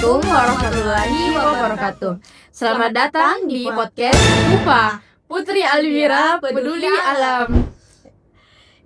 Assalamualaikum warahmatullahi wabarakatuh. Selamat datang di podcast UPA Putri Almira Peduli Alam.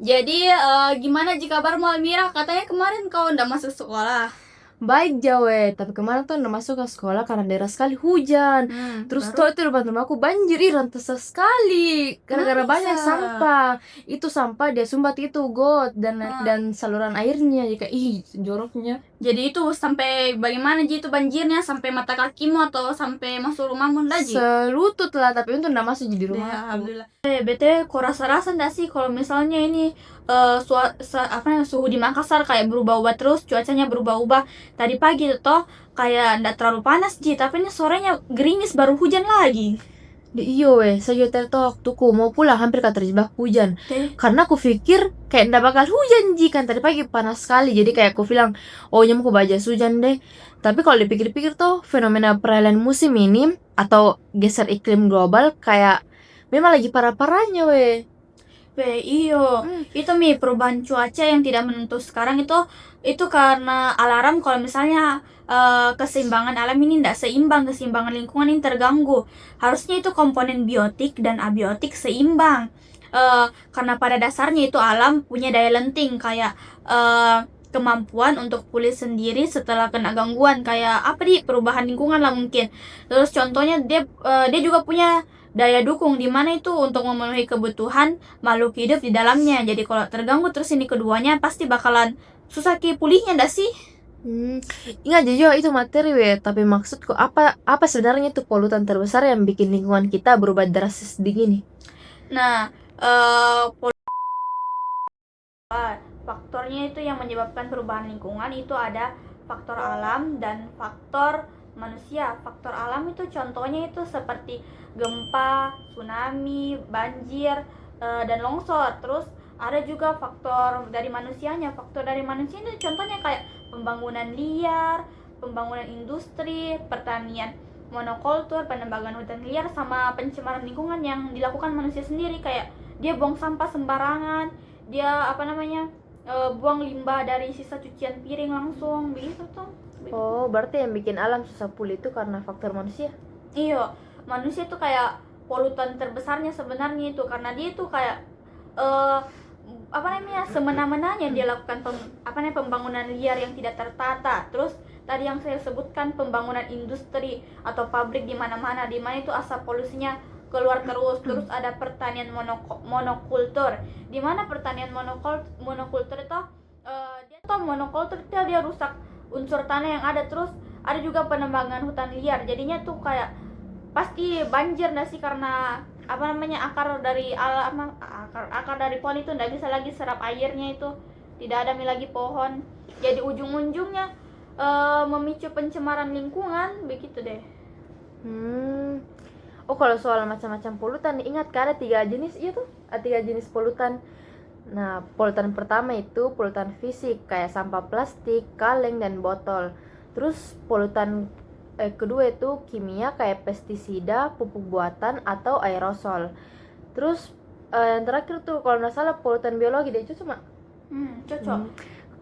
Jadi gimana jika kabarmu Almira? Katanya kemarin kau ndak masuk sekolah. Baik Jawe, tapi kemarin tuh udah masuk ke sekolah karena deras sekali hujan. Terus tuh itu depan rumahku banjir, rantai sekali gara-gara banyak sampah. Itu sampah dia sumbat itu got dan saluran airnya jadi kayak joroknya. Jadi itu sampai bagaimana itu banjirnya, sampai mata kakimu atau sampai masuk rumahmu Ji? Selutut lah, tapi untung udah masuk di rumah. Ya, alhamdulillah. BTW kok rasa-rasa nggak sih kalau misalnya ini suhu di Makassar kayak berubah-ubah terus, cuacanya berubah-ubah. Tadi pagi toh kayak nggak terlalu panas tapi ini sorenya gerimis baru hujan lagi. Iyo saya juga waktuku mau pulang hampir terjebak hujan. Karena aku pikir kayak ndak bakal hujan kan tadi pagi panas sekali. Jadi kayak aku bilang, oh nyamku baja hujan deh. Tapi kalau dipikir-pikir tuh fenomena peralihan musim ini atau geser iklim global kayak memang lagi parah-parahnya Iyo, itu perubahan cuaca yang tidak menentu sekarang itu karena alarm kalau misalnya keseimbangan alam ini tidak seimbang, keseimbangan lingkungan ini terganggu. Harusnya itu komponen biotik dan abiotik seimbang. Karena pada dasarnya itu alam punya daya lenting kayak kemampuan untuk pulih sendiri setelah kena gangguan kayak perubahan lingkungan lah mungkin. Terus contohnya dia juga punya daya dukung di mana itu untuk memenuhi kebutuhan makhluk hidup di dalamnya. Jadi kalau terganggu terus ini keduanya pasti bakalan susah pulihnya ndak sih? Ingat juga itu materi tapi maksudku apa sebenarnya itu polutan terbesar yang bikin lingkungan kita berubah drastis begini? Nah, faktornya itu yang menyebabkan perubahan lingkungan itu ada faktor alam dan faktor manusia. Faktor alam itu contohnya itu seperti gempa, tsunami, banjir, dan longsor. Terus ada juga faktor dari manusianya. Faktor dari manusia itu contohnya kayak pembangunan liar, pembangunan industri, pertanian monokultur, penebangan hutan liar, sama pencemaran lingkungan yang dilakukan manusia sendiri kayak dia buang sampah sembarangan, dia buang limbah dari sisa cucian piring langsung begitu tuh. Oh, berarti yang bikin alam susah pulih itu karena faktor manusia? Iya, manusia itu kayak polutan terbesarnya sebenarnya itu karena dia itu kayak semena-menanya dia lakukan pembangunan liar yang tidak tertata. Terus tadi yang saya sebutkan pembangunan industri atau pabrik di mana-mana itu asap polusinya keluar terus ada pertanian monokultur di mana pertanian monokultur itu dia rusak unsur tanah yang ada. Terus ada juga penebangan hutan liar jadinya tuh kayak pasti banjir nggak sih karena akar dari pohon itu nggak bisa lagi serap airnya, itu tidak ada lagi pohon, jadi ujung-ujungnya memicu pencemaran lingkungan begitu deh. Oh, kalau soal macam-macam polutan ingat kan ada 3 jenis itu, ada 3 jenis polutan. Nah, polutan pertama itu polutan fisik kayak sampah plastik, kaleng, dan botol. Terus polutan kedua itu kimia kayak pestisida, pupuk buatan, atau aerosol. Terus yang terakhir tuh kalau nggak salah polutan biologi deh, itu cuma cocok.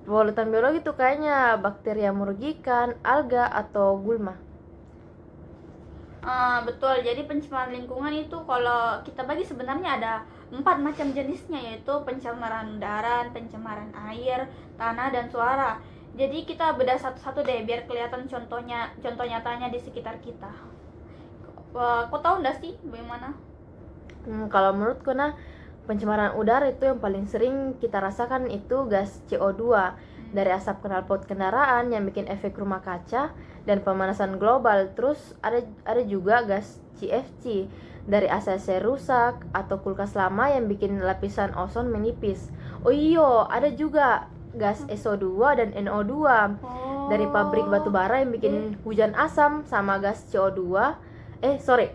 Polutan biologi tuh kayaknya bakteri yang merugikan, alga, atau gulma. Betul, jadi pencemaran lingkungan itu kalau kita bagi sebenarnya ada 4 macam jenisnya, yaitu pencemaran udara, pencemaran air, tanah, dan suara. Jadi kita bedah satu-satu deh biar kelihatan contoh nyatanya di sekitar kita. Kau tahu nggak sih bagaimana? Kalau menurutku pencemaran udara itu yang paling sering kita rasakan itu gas CO2 dari asap knalpot kendaraan yang bikin efek rumah kaca dan pemanasan global. Terus ada juga gas CFC dari ACC rusak atau kulkas lama yang bikin lapisan ozon menipis. Oh iya, ada juga gas SO2 dan NO2 dari pabrik batu bara yang bikin hujan asam, sama gas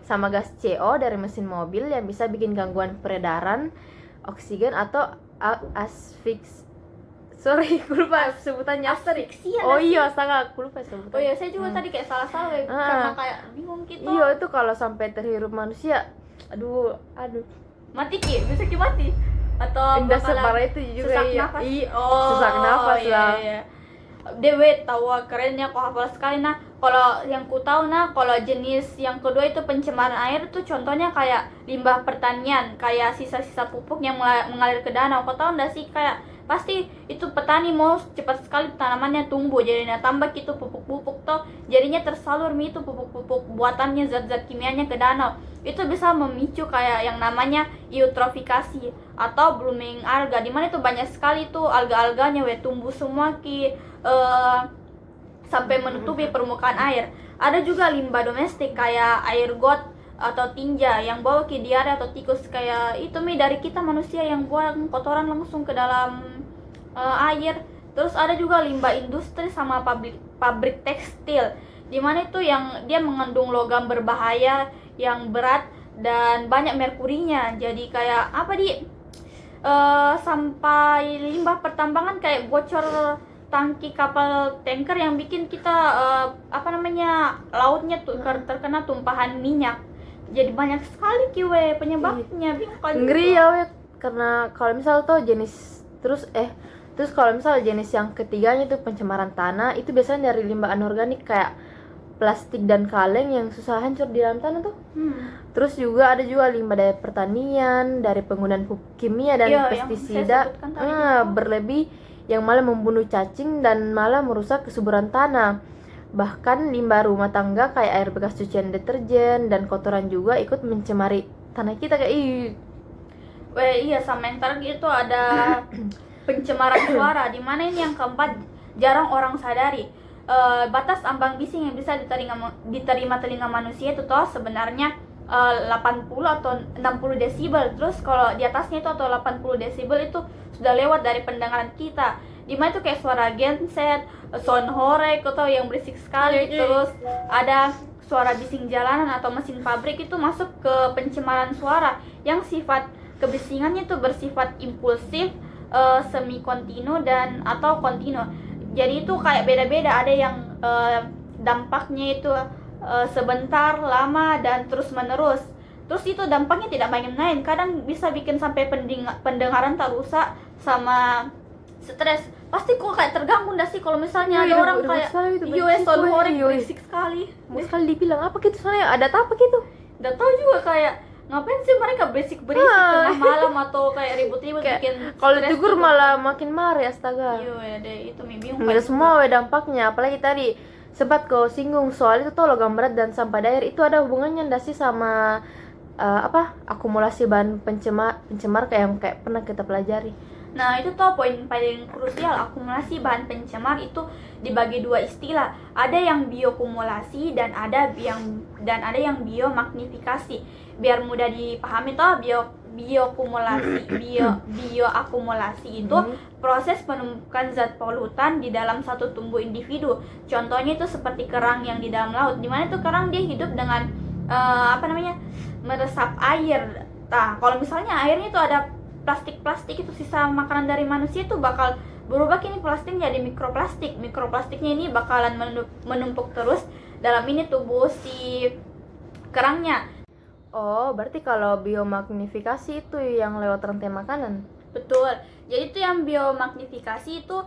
sama gas CO dari mesin mobil yang bisa bikin gangguan peredaran oksigen atau lupa sebutannya. Asfiksia. Oh iya, sangat lupa sebutannya. Oh iya, saya juga tadi kayak salah karena kayak bingung gitu. Iya, itu kalau sampai terhirup manusia, aduh. Mati bisa mati. Atau enggak separah itu juga sesak nafas. Sesak nafas lah. Dewe tahu kerennya kok hafal sekali. Nah, Kalau yang ku tahu nah, kalau jenis yang kedua itu pencemaran air itu contohnya kayak limbah pertanian, kayak sisa-sisa pupuk yang mengalir ke danau. Kau tahu nggak sih, kayak pasti itu petani mau cepat sekali tanamannya tumbuh, jadinya tambah itu pupuk-pupuk toh, jadinya tersalur itu pupuk-pupuk buatannya, zat-zat kimianya ke danau. Itu bisa memicu kayak yang namanya eutrofikasi atau blooming alga, dimana itu banyak sekali tuh alga-alganya tumbuh semua sampai menutupi permukaan air. Ada juga limbah domestik kayak air got atau tinja yang bawa ke diare atau tikus, kayak itu dari kita manusia yang buang kotoran langsung ke dalam air. Terus ada juga limbah industri sama pabrik tekstil, dimana itu yang dia mengandung logam berbahaya yang berat dan banyak merkurinya. Jadi kayak sampai limbah pertambangan kayak bocor tangki kapal tanker yang bikin kita lautnya tuh terkena tumpahan minyak. Jadi banyak sekali penyebabnya. Ngeri ya we, karena kalau misal tuh terus kalau misal jenis yang ketiganya tuh pencemaran tanah, itu biasanya dari limbah anorganik kayak plastik dan kaleng yang susah hancur di dalam tanah tuh. Terus juga ada juga limbah dari pertanian, dari penggunaan pupuk kimia dan pestisida berlebih yang malah membunuh cacing dan malah merusak kesuburan tanah. Bahkan limbah rumah tangga kayak air bekas cucian deterjen dan kotoran juga ikut mencemari tanah kita kayak iya, sama yang terakhir itu ada pencemaran suara, dimana ini yang keempat jarang orang sadari. Batas ambang bising yang bisa diterima telinga manusia itu toh sebenarnya 80 atau 60 desibel. Terus kalau di atasnya itu atau 80 desibel itu sudah lewat dari pendengaran kita. Dimana itu kayak suara genset, sound horek atau yang berisik sekali. Terus ada suara bising jalanan atau mesin pabrik, itu masuk ke pencemaran suara yang sifat kebisingannya itu bersifat impulsif, semi kontinu dan atau kontinu. Jadi itu kayak beda-beda, ada yang dampaknya itu sebentar, lama, dan terus menerus. Terus itu dampaknya tidak main-main, kadang bisa bikin sampai pendengaran tak rusak sama stres. Pasti kok kayak terganggu nggak sih kalau misalnya ada orang kayak sound horek berisik sekali. Mau sekali dibilang apa gitu, soalnya ada apa gitu. Udah tahu juga kayak ngapain sih mereka berisik-berisik tengah malam atau kayak ribut-ribut bikin kalau ditegur malah makin marah, astaga. Iya deh, itu bingung. Nggak semua dampaknya, apalagi tadi sempat kau singgung soal itu tuh logam berat dan sampah air, itu ada hubungannya nggak sih sama akumulasi bahan pencemar kayak pernah kita pelajari. Nah, itu tuh poin paling krusial. Akumulasi bahan pencemar itu dibagi dua istilah. Ada yang biokumulasi dan ada yang biomagnifikasi. Biar mudah dipahami toh, bioakumulasi itu proses penumpukan zat polutan di dalam satu tubuh individu. Contohnya itu seperti kerang yang di dalam laut, dimana itu kerang dia hidup dengan meresap air. Nah, kalau misalnya airnya itu ada plastik itu sisa makanan dari manusia, itu bakal berubah kini plastik jadi mikroplastik. Mikroplastiknya ini bakalan menumpuk terus dalam tubuh si kerangnya. Oh, berarti kalau biomagnifikasi itu yang lewat rantai makanan. Betul. Jadi itu yang biomagnifikasi itu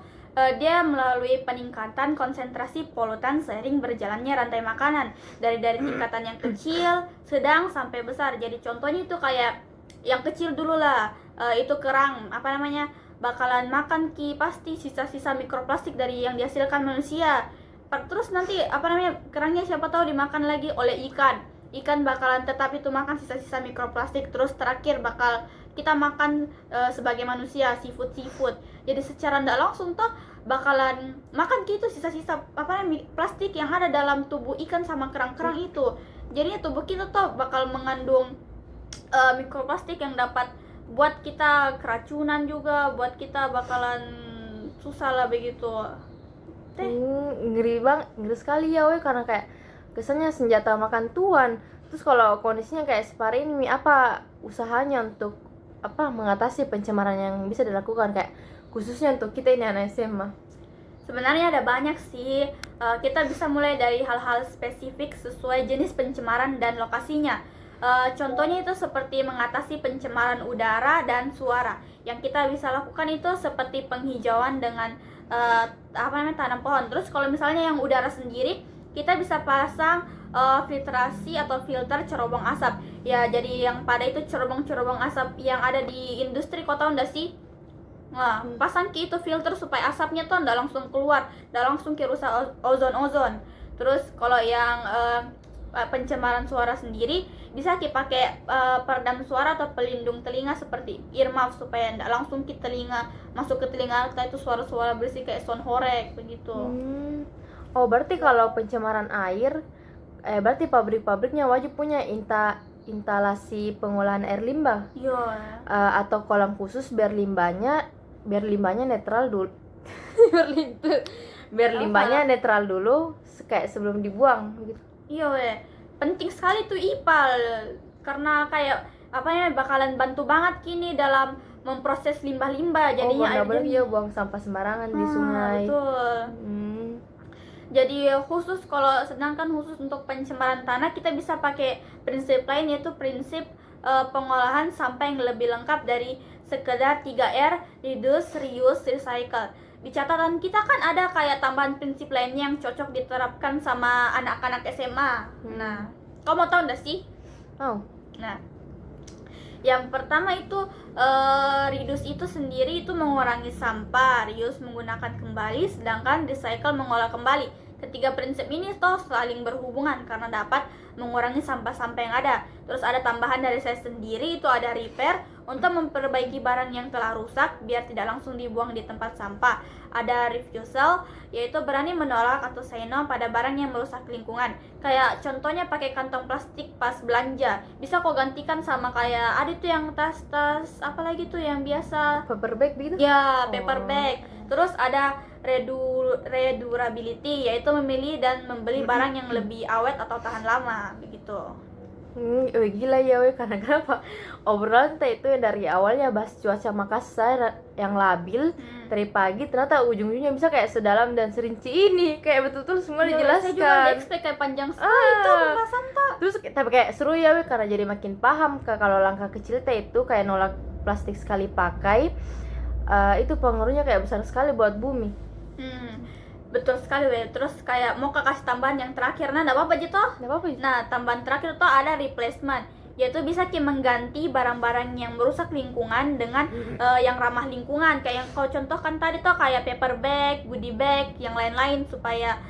dia melalui peningkatan konsentrasi polutan seiring berjalannya rantai makanan dari tingkatan yang kecil, sedang sampai besar. Jadi contohnya itu kayak yang kecil dulu lah, itu kerang bakalan makan pasti sisa-sisa mikroplastik dari yang dihasilkan manusia. Terus nanti kerangnya siapa tahu dimakan lagi oleh ikan bakalan tetap itu makan sisa-sisa mikroplastik. Terus terakhir bakal kita makan sebagai manusia seafood. Jadi secara tidak langsung toh bakalan makan sisa-sisa plastik yang ada dalam tubuh ikan sama kerang-kerang itu. Jadinya tubuh kita tuh bakal mengandung mikroplastik yang dapat buat kita keracunan juga, buat kita bakalan susah lah begitu. Ngeri sekali ya karena kayak kesannya senjata makan tuan. Terus kalau kondisinya kayak seperti ini, apa usahanya untuk mengatasi pencemaran yang bisa dilakukan kayak khususnya untuk kita ini anak SMA? Sebenarnya ada banyak sih. Kita bisa mulai dari hal-hal spesifik sesuai jenis pencemaran dan lokasinya. Contohnya itu seperti mengatasi pencemaran udara dan suara. Yang kita bisa lakukan itu seperti penghijauan dengan tanam pohon. Terus kalau misalnya yang udara sendiri, kita bisa pasang filtrasi atau filter cerobong asap. Ya, jadi yang pada itu cerobong-cerobong asap yang ada di industri, kau tahu ndak sih? Nah, pasang ki itu filter supaya asapnya tuh ndak langsung keluar, ndak langsung ki rusak ozon. Terus kalau yang pencemaran suara sendiri bisa ki pakai peredam suara atau pelindung telinga seperti earmuff supaya ndak langsung ki telinga masuk ke telinga kita itu suara-suara bersih kayak sound horeg begitu. Oh, berarti kalau pencemaran air berarti pabrik-pabriknya wajib punya instalasi pengolahan air limbah. Iya. Atau kolam khusus biar limbahnya netral dulu. biar limbahnya netral dulu kayak sebelum dibuang gitu. Iya, penting sekali tuh IPAL karena kayak apa ya bakalan bantu banget kini dalam memproses limbah-limbah jadinya nggak boleh ya buang sampah sembarangan di sungai. Betul. Jadi khusus untuk pencemaran tanah kita bisa pakai prinsip lain, yaitu prinsip pengolahan sampah yang lebih lengkap dari sekedar 3R, reduce, reuse, recycle. Di catatan kita kan ada kayak tambahan prinsip lainnya yang cocok diterapkan sama anak-anak SMA. Nah, kau mau tahu nggak sih? Nah, yang pertama itu reduce itu sendiri itu mengurangi sampah, reuse menggunakan kembali, sedangkan recycle mengolah kembali. Ketiga prinsip ini toh saling berhubungan karena dapat mengurangi sampah-sampah yang ada. Terus ada tambahan dari saya sendiri, itu ada repair untuk memperbaiki barang yang telah rusak biar tidak langsung dibuang di tempat sampah. Ada refusal, yaitu berani menolak atau say no pada barang yang merusak lingkungan. Kayak contohnya pakai kantong plastik pas belanja, bisa kok gantikan sama kayak ada tuh yang tas-tas apalagi tuh yang biasa paper bag gitu. Ya, paper bag. Terus ada redurability, yaitu memilih dan membeli barang yang lebih awet atau tahan lama begitu. Gila ya karena kenapa obrolan kita itu yang dari awalnya bahas cuaca Makassar yang labil dari pagi, ternyata ujung-ujungnya bisa kayak sedalam dan serinci ini, kayak betul-betul semua dijelaskan. Saya juga expect kayak panjang sekali itu pembahasan tak. Terus tapi kayak seru ya karena jadi makin paham kalau langkah kecil itu kayak nolak plastik sekali pakai, itu pengaruhnya kayak besar sekali buat bumi. Betul sekali weh. Terus kayak mau kasih tambahan yang terakhir, nah apa aja toh? Nah, tambahan terakhir toh ada replacement, yaitu bisa mengganti barang-barang yang merusak lingkungan dengan yang ramah lingkungan. Kayak yang kau contohkan tadi toh kayak paper bag, goodie bag, yang lain-lain supaya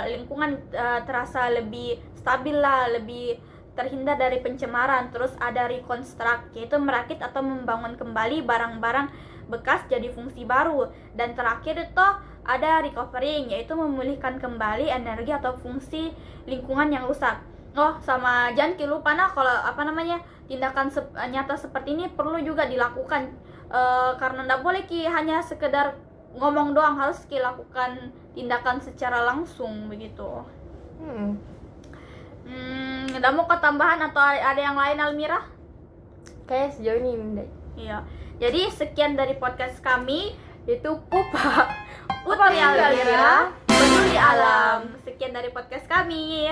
lingkungan terasa lebih stabil lah, lebih terhindar dari pencemaran. Terus ada reconstruct, yaitu merakit atau membangun kembali barang-barang bekas jadi fungsi baru. Dan terakhir itu ada recovering, yaitu memulihkan kembali energi atau fungsi lingkungan yang rusak. Sama jangan lupa kalau tindakan nyata seperti ini perlu juga dilakukan, karena tidak boleh hanya sekedar ngomong doang, harus lakukan tindakan secara langsung begitu. Udah mau ke tambahan atau ada yang lain, Almira? Kayak sejauh ini Iya. Jadi sekian dari podcast kami, itu Pupa Almira peduli alam. Sekian dari podcast kami.